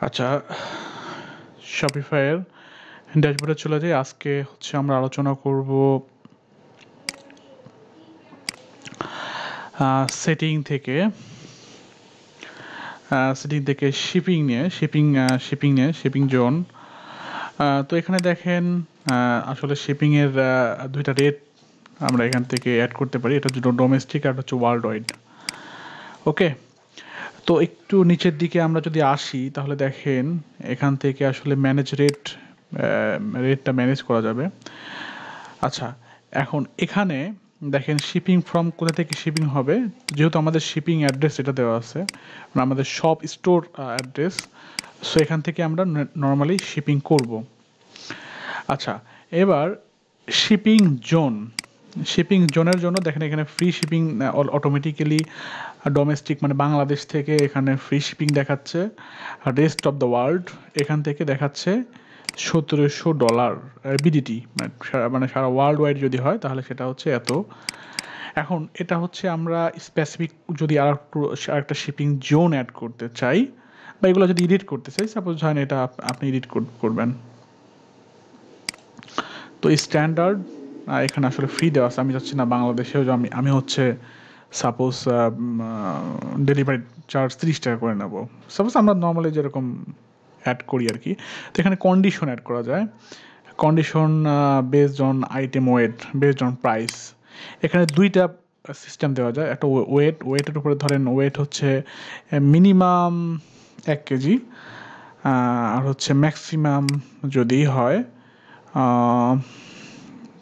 আচ্ছা, শপিফাইয়ের ড্যাশবোর্ডে চলে যাই। আজকে হচ্ছে আমরা আলোচনা করব সেটিং থেকে শিপিং জোন। তো এখানে দেখেন আসলে শিপিংয়ের দুইটা রেট আমরা এখান থেকে অ্যাড করতে পারি। এটা হচ্ছে ডোমেস্টিক আর হচ্ছে ওয়ার্ল্ড ওয়াইড। ওকে, তো একটু নিচের দিকে আমরা যদি আসি তাহলে দেখেন এখান থেকে আসলে রেটটা ম্যানেজ করা যাবে। আচ্ছা, এখন এখানে দেখেন শিপিং ফ্রম কোথা থেকে শিপিং হবে। যেহেতু আমাদের শিপিং অ্যাড্রেস এটা দেওয়া আছে, মানে আমাদের সব স্টোর অ্যাড্রেস, সো এখান থেকে আমরা নর্মালি শিপিং করব। আচ্ছা, এবার শিপিং জোনের জন্য দেখেন এখানে ফ্রি শিপিং অটোমেটিক্যালি ডোমেস্টিক মানে বাংলাদেশ থেকে এখানে ফ্রি শিপিং দেখাচ্ছে। আর রেস্ট অফ দ্য ওয়ার্ল্ড এখান থেকে দেখাচ্ছে $1700 বিডিটি, মানে সারা ওয়ার্ল্ড ওয়াইড যদি হয় তাহলে সেটা হচ্ছে এত। এখন এটা হচ্ছে আমরা স্পেসিফিক যদি আরেকটা শিপিং জোন অ্যাড করতে চাই বা এগুলো যদি এডিট করতে চাই, সাপোজ ধরেন এটা আপনি এডিট করবেন, তো স্ট্যান্ডার্ড এখানে আসলে ফ্রি দেওয়া আছে। আমি চাচ্ছি না বাংলাদেশেও যে আমি হচ্ছে সাপোজ ডেলিভারি চার্জ $30 করে নেব, সাপোজ আমরা নর্মালি যেরকম অ্যাড করি আর কি। তো এখানে কন্ডিশন অ্যাড করা যায়, condition based on item weight, based on price. এখানে দুইটা সিস্টেম দেওয়া যায়। একটা ওয়েটের উপরে ধরেন ওয়েট হচ্ছে মিনিমাম 1 কেজি, আর হচ্ছে ম্যাক্সিমাম যদি হয়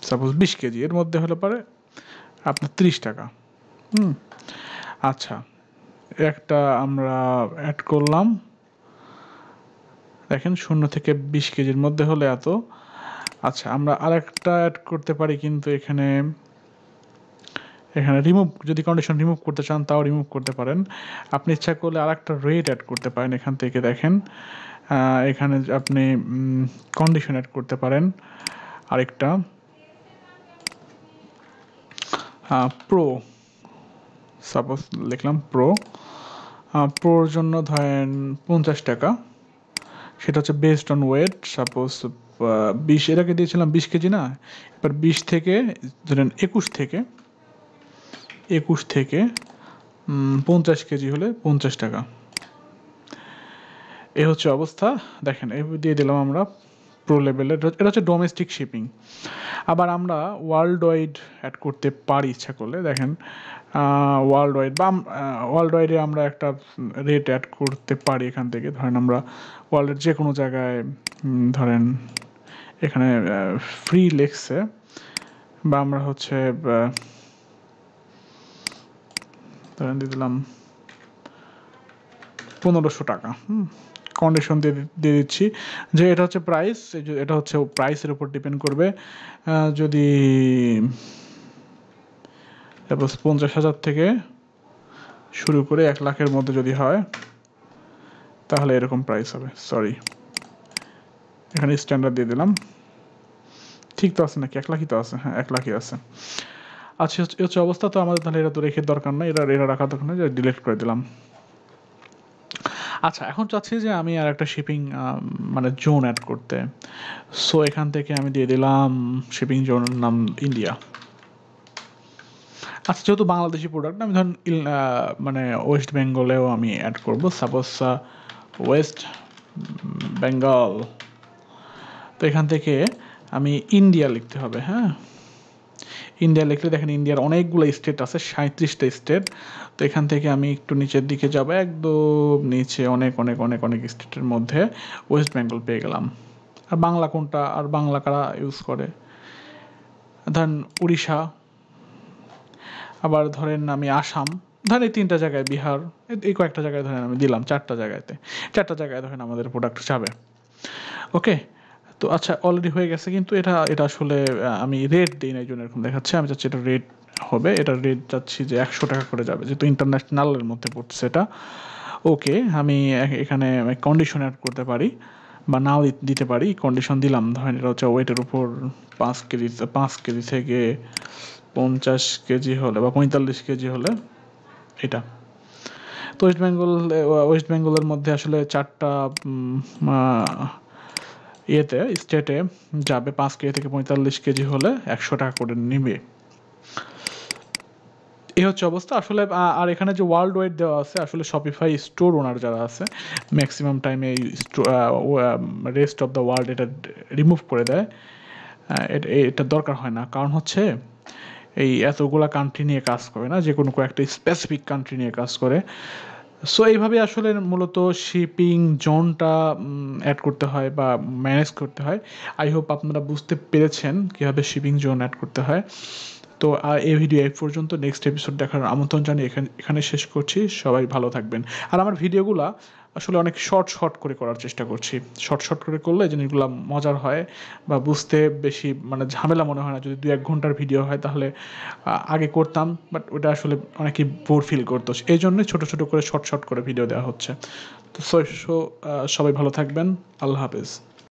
সাপোজ 20 কেজি, এর মধ্যে হলে পরে আপনার $30। আচ্ছা, একটা আমরা অ্যাড করলাম, দেখেন 0 থেকে 20 কেজির মধ্যে হলে এত। আচ্ছা, আমরা আরেকটা অ্যাড করতে পারি, কিন্তু এখানে যদি কন্ডিশন রিমুভ করতে চান তাও রিমুভ করতে পারেন। আপনি ইচ্ছা করলে আরেকটা রেট অ্যাড করতে পারেন। এখান থেকে দেখেন এখানে আপনি কন্ডিশন অ্যাড করতে পারেন আরেকটা, প্রো, সাপোজ লিখলাম প্রোর জন্য ধরেন $50। সেটা হচ্ছে বেসড অন ওয়েট, সাপোজ 20, এর আগে দিয়েছিলাম 20 কেজি না, এবার 20 থেকে ধরেন 21 থেকে 50 কেজি হলে $50। এ হচ্ছে অবস্থা। দেখেন এই দিয়ে দিলাম আমরা প্রো লেভেলের, এটা হচ্ছে ডোমেস্টিক শিপিং। আবার আমরা ওয়ার্ল্ড ওয়াইড অ্যাড করতে পারি ইচ্ছা করলে। দেখেন ওয়ার্ল্ড ওয়াইডে আমরা একটা রেট অ্যাড করতে পারি এখান থেকে। ধরেন আমরা ওয়ার্ল্ডের যে কোনো জায়গায় ধরেন এখানে ফ্রি লেখছে, বা আমরা হচ্ছে ধরেন দিয়ে দিলাম $1500। কন্ডিশন দিয়ে দিচ্ছি যে এটা হচ্ছে প্রাইস, এটা হচ্ছে প্রাইসের উপর ডিপেন্ড করবে। যদি 50,000 থেকে শুরু করে 1 লাখের মধ্যে যদি হয় তাহলে এরকম প্রাইস হবে। সরি, এখানে স্ট্যান্ডার্ড দিয়ে দিলাম। ঠিক তো আছে নাকি? 1 লাখই তো আছে। হ্যাঁ, 1 লাখই আছে। আচ্ছা, হচ্ছে অবস্থা। তো আমাদের তাহলে এটা তো রেখে দরকার নাই, এটা রাখার দরকার নেই, ডিলিট করে দিলাম। আচ্ছা, এখন চাচ্ছি যে আমি আর একটা শিপিং মানে জোন অ্যাড করতে। সো এখান থেকে আমি দিয়ে দিলাম শিপিং জোনের নাম ইন্ডিয়া। আচ্ছা, যেহেতু বাংলাদেশি প্রোডাক্ট, আমি ধরুন মানে ওয়েস্ট বেঙ্গলেও আমি অ্যাড করব, সাপোজ ওয়েস্ট বেঙ্গল। তো এখান থেকে আমি ইন্ডিয়া লিখতে হবে। হ্যাঁ, ইন্ডিয়া লিখলে দেখেন ইন্ডিয়ার অনেকগুলো স্টেট আছে, 37টা স্টেট। তো এখান থেকে আমি একটু নিচের দিকে যাব, একদম নিচে অনেক অনেক অনেক অনেক স্টেটের মধ্যে ওয়েস্ট বেঙ্গল পেয়ে গেলাম। আর বাংলা কোনটা, আর বাংলা কারা ইউজ করে, ধরেন উড়িষ্যা। আবার ধরেন আমি আসাম, ধরেন এই 3টা জায়গায়, বিহার, এই কয়েকটা জায়গায় ধরেন আমি দিলাম, 4টা জায়গায় ধরেন আমাদের প্রোডাক্ট যাবে। ওকে, তো আচ্ছা অলরেডি হয়ে গেছে, কিন্তু এটা আসলে আমি রেট দিই না, এই জন্য এরকম দেখাচ্ছে। আমি চাচ্ছি এটা রেট হবে, এটা রেট চাচ্ছি যে $100 করে যাবে, যেহেতু ইন্টারন্যাশনালের মধ্যে পড়ছে এটা। ওকে, আমি এখানে কন্ডিশন অ্যাড করতে পারি বা নাও দিতে পারি। কন্ডিশন দিলাম, ধরেন এটা হচ্ছে ওয়েটের উপর 5 কেজি থেকে 50 কেজি হলে বা 45 কেজি হলে এটা। তো ওয়েস্ট বেঙ্গলের মধ্যে আসলে 4টা ইয়েতে স্টেটে যাবে 5 কেজি থেকে 45 কেজি হলে 100 টাকা করে নিবে। এই হচ্ছে অবস্থা আসলে। আর এখানে যে ওয়ার্ল্ড ওয়াইড দেওয়া আছে, আসলে শপিফাই স্টোর ওনার যারা আছে ম্যাক্সিমাম টাইমে এই রেস্ট অফ দ্য ওয়ার্ল্ড এটা রিমুভ করে দেয়। এটা দরকার হয় না, কারণ হচ্ছে এই এতগুলা কান্ট্রি নিয়ে কাজ করে না, যে কোনো একটা স্পেসিফিক কান্ট্রি নিয়ে কাজ করে। সো এইভাবে আসলে মূলত শিপিং জোনটা অ্যাড করতে হয় বা ম্যানেজ করতে হয়। আই হোপ আপনারা বুঝতে পেরেছেন কীভাবে শিপিং জোন অ্যাড করতে হয়। তো এই ভিডিও এই পর্যন্ত, নেক্সট এপিসোড দেখার আমন্ত্রণ জানিয়ে এখানে শেষ করছি। সবাই ভালো থাকবেন। আর আমার ভিডিওগুলা আসলে অনেক শর্ট করে করার চেষ্টা করছি। শর্ট করে করলে জিনিসগুলো মজার হয় বা বুঝতে বেশি মানে ঝামেলা মনে হয় না। যদি 2-1 ঘন্টার ভিডিও হয় তাহলে আগে করতাম, বাট ওটা আসলে অনেকেই বোর ফিল করতো। এই জন্যই ছোট করে শর্ট করে ভিডিও দেওয়া হচ্ছে। তো সবাই ভালো থাকবেন। আল্লাহ হাফেজ।